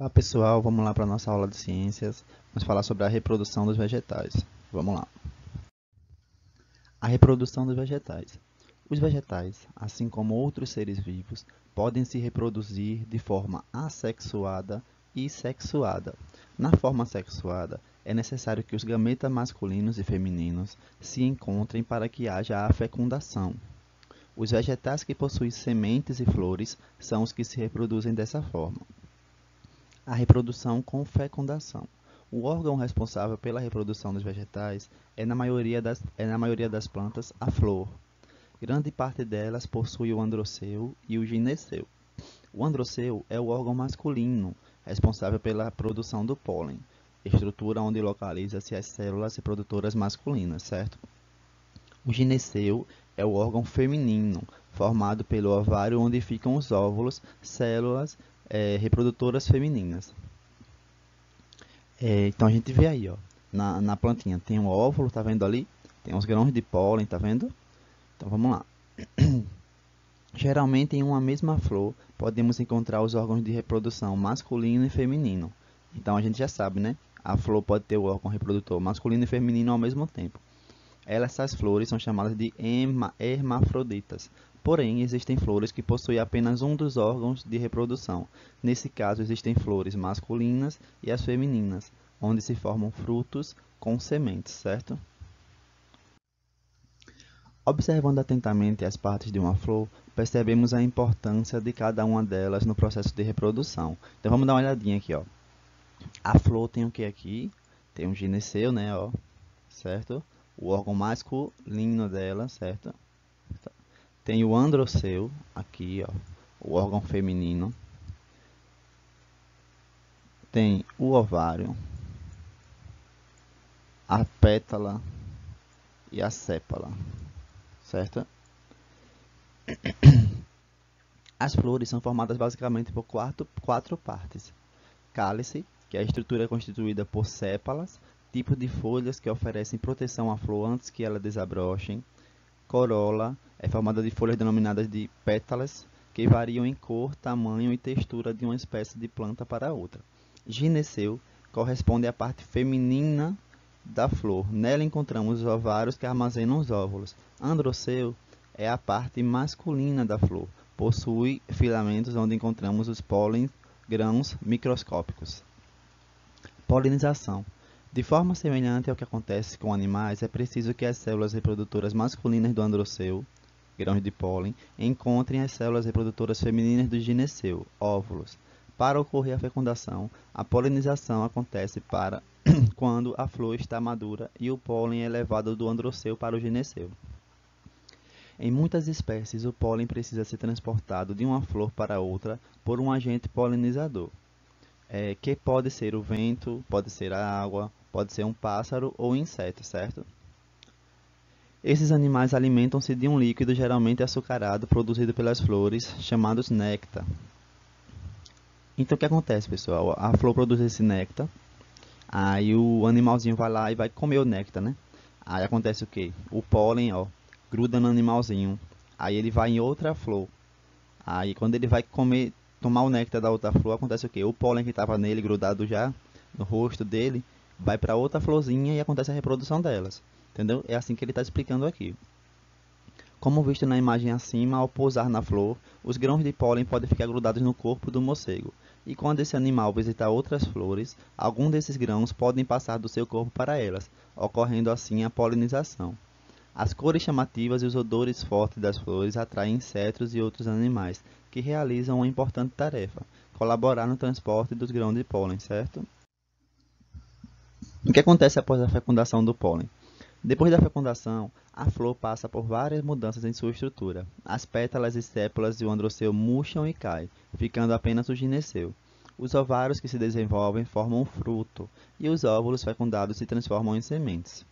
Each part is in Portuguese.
Olá pessoal, vamos lá para a nossa aula de ciências. Vamos falar sobre a reprodução dos vegetais. Vamos lá. A reprodução dos vegetais. Os vegetais, assim como outros seres vivos, podem se reproduzir de forma assexuada e sexuada. Na forma sexuada, é necessário que os gametas masculinos e femininos se encontrem para que haja a fecundação. Os vegetais que possuem sementes e flores são os que se reproduzem dessa forma. A reprodução com fecundação. O órgão responsável pela reprodução dos vegetais é na maioria das plantas, a flor. Grande parte delas possui o androceu e o gineceu. O androceu é o órgão masculino, responsável pela produção do pólen, estrutura onde localiza-se as células reprodutoras masculinas, certo? O gineceu é o órgão feminino, formado pelo ovário onde ficam os óvulos, células reprodutoras femininas. Então a gente vê aí, ó, na plantinha tem um óvulo, tá vendo ali? Tem uns grãos de pólen, tá vendo? Então vamos lá. Geralmente em uma mesma flor podemos encontrar os órgãos de reprodução masculino e feminino. Então a gente já sabe, né? A flor pode ter o órgão reprodutor masculino e feminino ao mesmo tempo. Essas flores são chamadas de hermafroditas. Porém, existem flores que possuem apenas um dos órgãos de reprodução. Nesse caso, existem flores masculinas e as femininas, onde se formam frutos com sementes, certo? Observando atentamente as partes de uma flor, percebemos a importância de cada uma delas no processo de reprodução. Então vamos dar uma olhadinha aqui, ó. A flor tem o que aqui? Tem um gineceu, né, ó, certo? O órgão masculino dela, certo? Tem o androceu, aqui, ó, o órgão feminino. Tem o ovário, a pétala e a sépala, certo? As flores são formadas basicamente por quatro partes. Cálice, que é a estrutura constituída por sépalas, tipo de folhas que oferecem proteção à flor antes que ela desabrochem. Corola é formada de folhas denominadas de pétalas, que variam em cor, tamanho e textura de uma espécie de planta para outra. Gineceu corresponde à parte feminina da flor. Nela encontramos os ovários que armazenam os óvulos. Androceu é a parte masculina da flor. Possui filamentos onde encontramos os pólens, grãos microscópicos. Polinização. De forma semelhante ao que acontece com animais, é preciso que as células reprodutoras masculinas do androceu, grãos de pólen, encontrem as células reprodutoras femininas do gineceu, óvulos. Para ocorrer a fecundação, a polinização acontece quando a flor está madura e o pólen é levado do androceu para o gineceu. Em muitas espécies, o pólen precisa ser transportado de uma flor para outra por um agente polinizador, que pode ser o vento, pode ser a água, pode ser um pássaro ou inseto, certo? Esses animais alimentam-se de um líquido geralmente açucarado produzido pelas flores, chamados néctar. Então o que acontece, pessoal? A flor produz esse néctar, aí o animalzinho vai lá e vai comer o néctar, né? Aí acontece o quê? O pólen, ó, gruda no animalzinho, aí ele vai em outra flor. Aí quando ele vai tomar o néctar da outra flor, acontece o quê? O pólen que estava nele grudado já no rosto dele vai para outra florzinha e acontece a reprodução delas. Entendeu? É assim que ele está explicando aqui. Como visto na imagem acima, ao pousar na flor, os grãos de pólen podem ficar grudados no corpo do morcego. E quando esse animal visitar outras flores, algum desses grãos podem passar do seu corpo para elas, ocorrendo assim a polinização. As cores chamativas e os odores fortes das flores atraem insetos e outros animais, que realizam uma importante tarefa, colaborar no transporte dos grãos de pólen, certo? O que acontece após a fecundação do pólen? Depois da fecundação, a flor passa por várias mudanças em sua estrutura. As pétalas e sépalas do androceu murcham e caem, ficando apenas o gineceu. Os ovários que se desenvolvem formam um fruto, e os óvulos fecundados se transformam em sementes.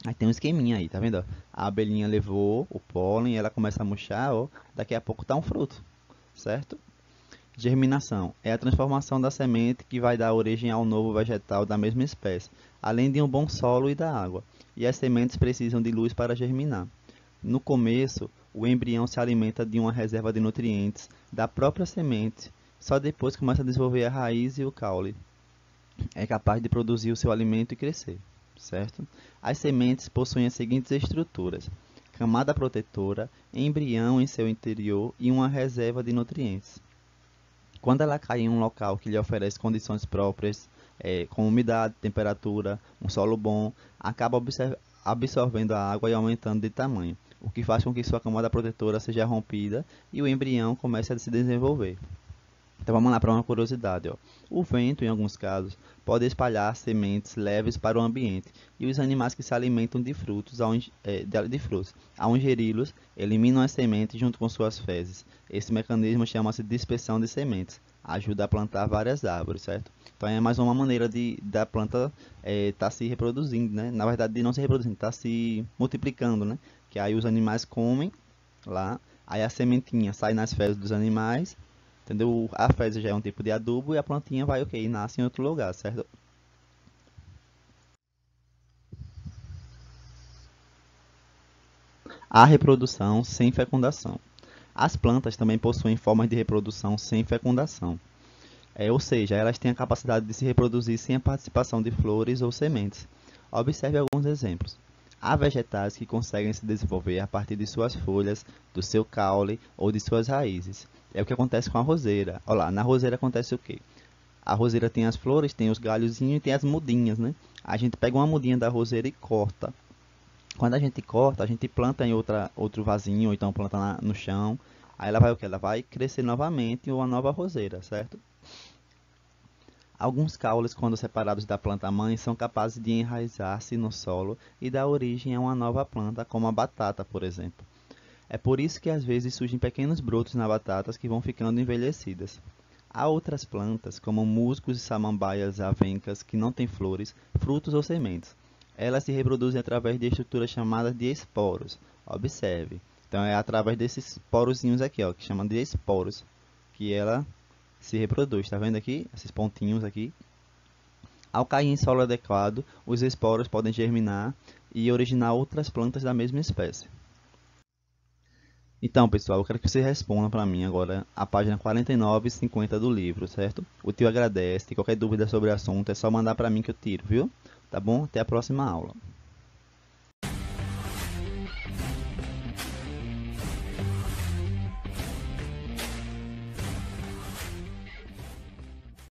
Aí tem um esqueminha aí, tá vendo? A abelhinha levou o pólen, ela começa a murchar, ó, daqui a pouco tá um fruto, certo? Germinação é a transformação da semente que vai dar origem ao novo vegetal da mesma espécie, além de um bom solo e da água. E as sementes precisam de luz para germinar. No começo, o embrião se alimenta de uma reserva de nutrientes da própria semente Só depois começa a desenvolver a raiz e o caule. É capaz de produzir o seu alimento e crescer, certo? As sementes possuem as seguintes estruturas: camada protetora, embrião em seu interior e uma reserva de nutrientes. Quando ela cai em um local que lhe oferece condições próprias, com umidade, temperatura, um solo bom, acaba absorvendo a água e aumentando de tamanho, o que faz com que sua camada protetora seja rompida e o embrião comece a se desenvolver. Então vamos lá para uma curiosidade. Ó. O vento, em alguns casos, pode espalhar sementes leves para o ambiente e os animais que se alimentam de frutos, ao ingeri-los, eliminam as sementes junto com suas fezes. Esse mecanismo chama-se dispersão de sementes. Ajuda a plantar várias árvores, certo? Então é mais uma maneira da planta estar se reproduzindo, né? Na verdade, de não se reproduzindo, está se multiplicando, né? Que aí os animais comem lá, aí a sementinha sai nas fezes dos animais. Entendeu? A fezes já é um tipo de adubo e a plantinha vai, ok, nasce em outro lugar, certo? A reprodução sem fecundação. As plantas também possuem formas de reprodução sem fecundação. Ou seja, elas têm a capacidade de se reproduzir sem a participação de flores ou sementes. Observe alguns exemplos. Há vegetais que conseguem se desenvolver a partir de suas folhas, do seu caule ou de suas raízes. É o que acontece com a roseira. Olha lá, na roseira acontece o quê? A roseira tem as flores, tem os galhozinhos e tem as mudinhas, né? A gente pega uma mudinha da roseira e corta. Quando a gente corta, a gente planta em outro vasinho, ou então planta no chão. Aí ela vai o quê? Ela vai crescer novamente uma nova roseira, certo? Alguns caules, quando separados da planta-mãe, são capazes de enraizar-se no solo e dar origem a uma nova planta, como a batata, por exemplo. É por isso que às vezes surgem pequenos brotos nas batatas que vão ficando envelhecidas. Há outras plantas, como musgos e samambaias avencas, que não têm flores, frutos ou sementes. Elas se reproduzem através de estruturas chamadas de esporos. Observe. Então é através desses porozinhos aqui, ó, que chamam de esporos, que ela se reproduz. Está vendo aqui? Esses pontinhos aqui. Ao cair em solo adequado, os esporos podem germinar e originar outras plantas da mesma espécie. Então, pessoal, eu quero que você responda para mim agora a página 49 e 50 do livro, certo? O tio agradece. Qualquer dúvida sobre o assunto é só mandar para mim que eu tiro, viu? Tá bom? Até a próxima aula.